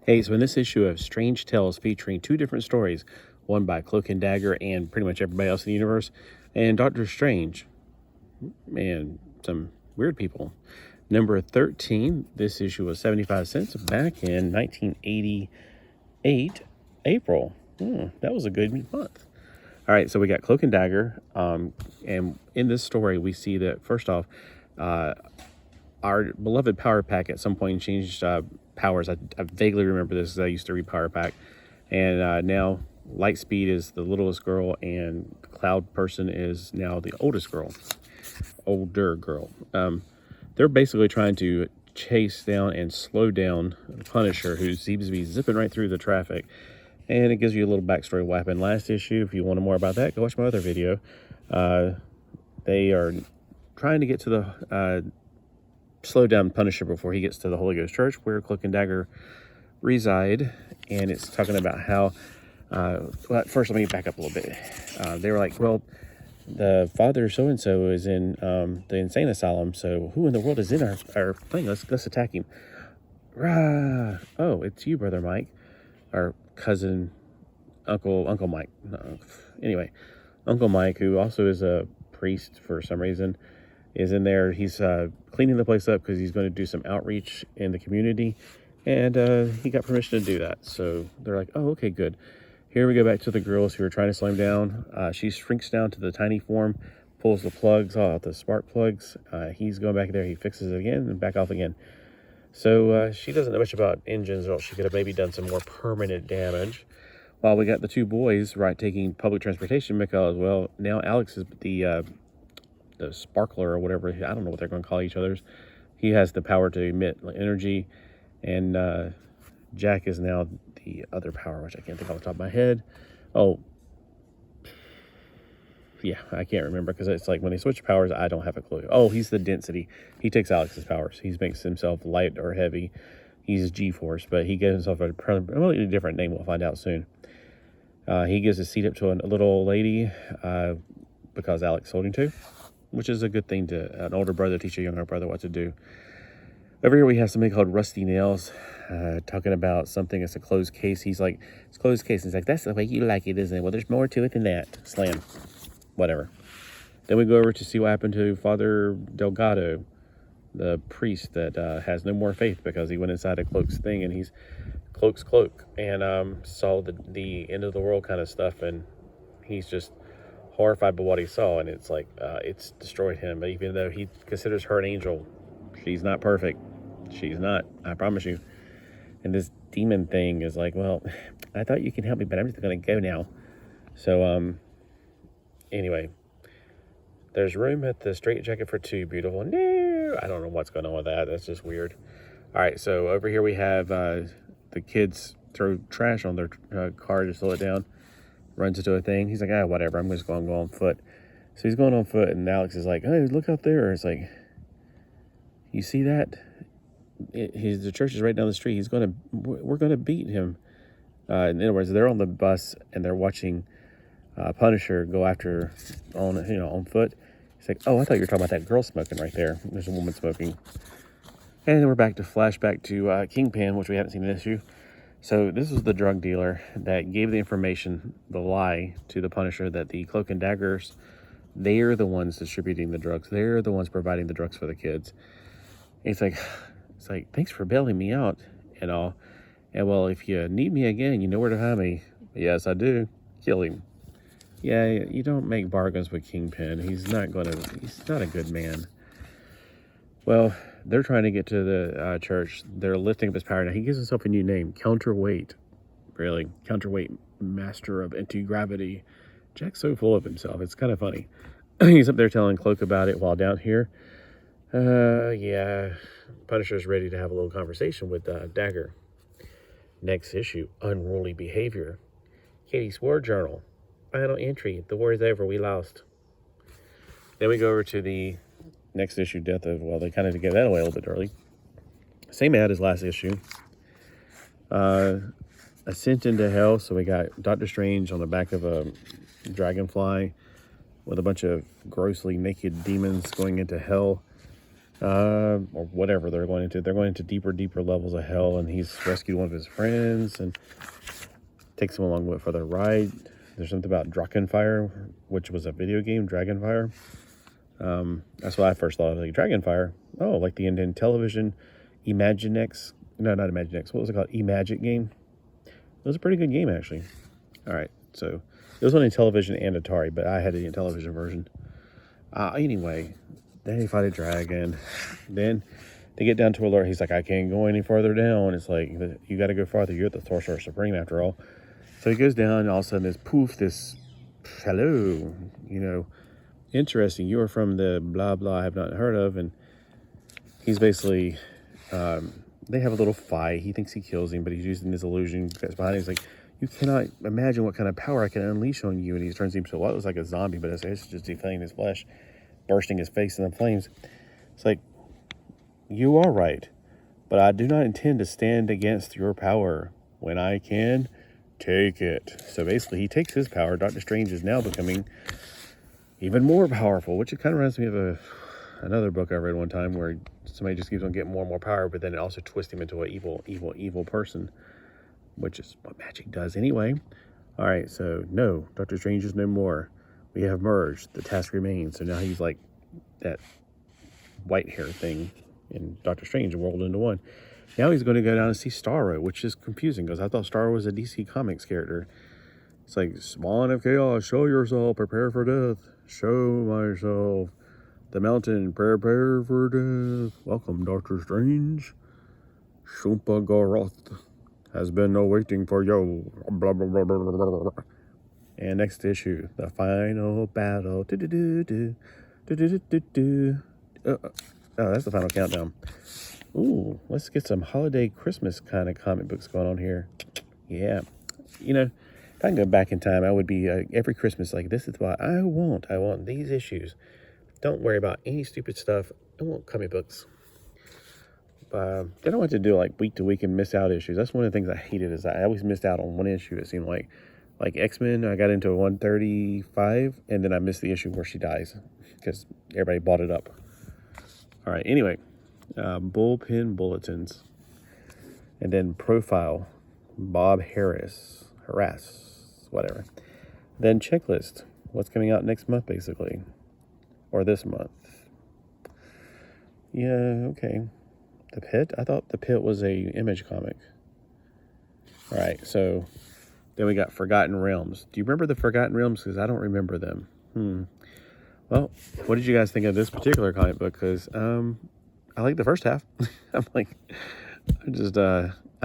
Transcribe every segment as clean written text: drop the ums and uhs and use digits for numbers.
Hey, so in this issue of Strange Tales featuring two different stories, one by Cloak and Dagger and pretty much everybody else in the universe, and Doctor Strange, and some weird people. Number 13, this issue was 75 cents back in 1988, April. That was a good month. All right, so we got Cloak and Dagger, and in this story, we see that, first off, our beloved Power Pack at some point changed powers. I vaguely remember this because I used to read Power Pack. And now Lightspeed is the littlest girl, and Cloud Person is now the older girl. They're basically trying to chase down and slow down the Punisher, who seems to be zipping right through the traffic. And it gives you a little backstory of what happened last issue. If you want more about that, go watch my other video. They are trying to get to the slow down Punisher before he gets to the Holy Ghost Church, where Cloak and Dagger reside. And it's talking about how, well, first let me back up a little bit. They were like, well, the father so-and-so is in the insane asylum, so who in the world is in our thing? Let's attack him. Rah! Oh, it's you, Brother Mike. Our cousin, Uncle Mike. No. Anyway, Uncle Mike, who also is a priest for some reason, is in there. He's cleaning the place up because he's going to do some outreach in the community, and he got permission to do that. So they're like, oh, okay, good. Here we go back to the girls who are trying to slow him down. She shrinks down to the tiny form, pulls the plugs out, the spark plugs. He's going back there. He fixes it again and back off again. So she doesn't know much about engines, or else she could have maybe done some more permanent damage. While we got the two boys, taking public transportation because, well, now Alex is the sparkler or whatever. I don't know what they're going to call each other's. He has the power to emit energy, and Jack is now the other power, which I can't think off the top of my head. Oh, yeah, I can't remember because it's like when they switch powers, I don't have a clue. Oh, he's the density. He takes Alex's powers. He makes himself light or heavy. He's G-Force, but he gives himself a completely different name. We'll find out soon. He gives his seat up to a little old lady because Alex told him to, which is a good thing to an older brother teach a younger brother what to do. Over here we have something called Rusty Nails, talking about something that's a closed case. He's like, it's closed case. And he's like, that's the way you like it, isn't it? Well, there's more to it than that. Slam. Whatever. Then we go over to see what happened to Father Delgado, the priest that has no more faith because he went inside a Cloak's thing, and he's Cloak's cloak, and saw the end of the world kind of stuff, and he's just horrified by what he saw, and it's like it's destroyed him. But even though he considers her an angel, she's not perfect. She's not, I promise you. And this demon thing is like, well, I thought you can help me, but I'm just gonna go now. So anyway, there's room at the straitjacket for two. Beautiful. No, I don't know what's going on with that. That's just weird. All right, so over here we have the kids throw trash on their car to slow it down. Runs into a thing. He's like, whatever. I'm just going to go on foot. So he's going on foot, and Alex is like, hey, look out there. It's like, you see that? The church is right down the street. We're going to beat him. In other words, they're on the bus, and they're watching Punisher go after on foot. He's like, oh, I thought you were talking about that girl smoking right there. There's a woman smoking. And then we're back to flashback to Kingpin, which we haven't seen in this issue. So this was the drug dealer that gave the information, the lie, to the Punisher that the Cloak and Daggers, they're the ones distributing the drugs. They're the ones providing the drugs for the kids. And it's like, thanks for bailing me out and all. And well, if you need me again, you know where to find me. Yes, I do. Kill him. Yeah, you don't make bargains with Kingpin. He's not a good man. Well, they're trying to get to the church. They're lifting up his power. Now, he gives himself a new name, Counterweight. Really, Counterweight Master of Anti-Gravity. Jack's so full of himself. It's kind of funny. He's up there telling Cloak about it while down here. Yeah, Punisher's ready to have a little conversation with Dagger. Next issue, Unruly Behavior. Katie's War Journal. Final entry. The war is over. We lost. Then we go over to the next issue, Death of, well, they kind of gave that away a little bit early. Same ad as last issue. Ascent into Hell. So we got Doctor Strange on the back of a dragonfly with a bunch of grossly naked demons going into hell. or whatever they're going into. They're going into deeper levels of hell, and he's rescued one of his friends and takes him along for the ride. There's something about Dragonfire, which was a video game, Dragonfire. That's what I first thought of, like Dragonfire. Oh, like the Indian television Imaginex. No, not Imaginex. What was it called? Imagic game. It was a pretty good game, actually. All right, so it was on in television and Atari, but I had the television version. Anyway, then he fight a dragon. Then they get down to alert. He's like, I can't go any farther down. It's like, you got to go farther. You're the Sorcerer Supreme after all. So he goes down, and all of a sudden this poof, this hello, interesting. You are from the blah blah I have not heard of, and he's basically they have a little fight. He thinks he kills him, but he's using his illusion that's behind him. He's like, you cannot imagine what kind of power I can unleash on you. And he turns him to what was like a zombie, but it's just deflating his flesh, bursting his face in the flames. It's like, you are right, but I do not intend to stand against your power. When I can, take it. So basically, he takes his power. Doctor Strange is now becoming even more powerful, which it kind of reminds me of another book I read one time where somebody just keeps on getting more and more power, but then it also twists him into an evil person, which is what magic does anyway. All right, so no, Doctor Strange is no more. We have merged. The task remains. So now he's like that white hair thing in Doctor Strange, a world into one. Now he's going to go down and see Starro, which is confusing because I thought Starro was a DC Comics character. It's like, Spawn of Chaos, show yourself, prepare for death. Show myself. The mountain, prepare for death. Welcome, Doctor Strange. Shumpa Garoth has been awaiting for you. Blah, blah, blah, blah, blah, blah. And next issue, the final battle. Oh, that's the final countdown. Ooh, let's get some holiday Christmas kind of comic books going on here. Yeah. If I can go back in time, I would be every Christmas like, this is what I want. I want these issues. Don't worry about any stupid stuff. I want comic books. But they don't want to do like week to week and miss out issues. That's one of the things I hated is I always missed out on one issue. It seemed like X-Men, I got into 135 and then I missed the issue where she dies because everybody bought it up. All right, anyway, bullpen bulletins, and then profile, Bob Harris, whatever. Then checklist, what's coming out next month, basically, or this month. Yeah, okay. The Pit? I thought The Pit was a Image comic. All right, so then we got Forgotten Realms. Do you remember the Forgotten Realms? Because I don't remember them. Well, what did you guys think of this particular comic book? Because I like the first half. I'm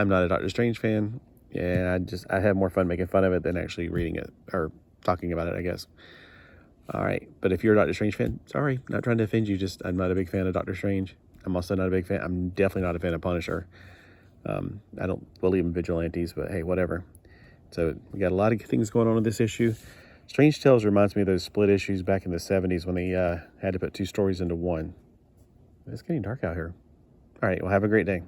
not a Doctor Strange fan. Yeah, I have more fun making fun of it than actually reading it or talking about it, I guess. All right, but if you're a Doctor Strange fan, sorry, not trying to offend you. Just I'm not a big fan of Doctor Strange. I'm also not a big fan. I'm definitely not a fan of Punisher. I don't believe in vigilantes, but hey, whatever. So we got a lot of things going on in this issue. Strange Tales reminds me of those split issues back in the 70s when they had to put two stories into one. It's getting dark out here. All right, well, have a great day.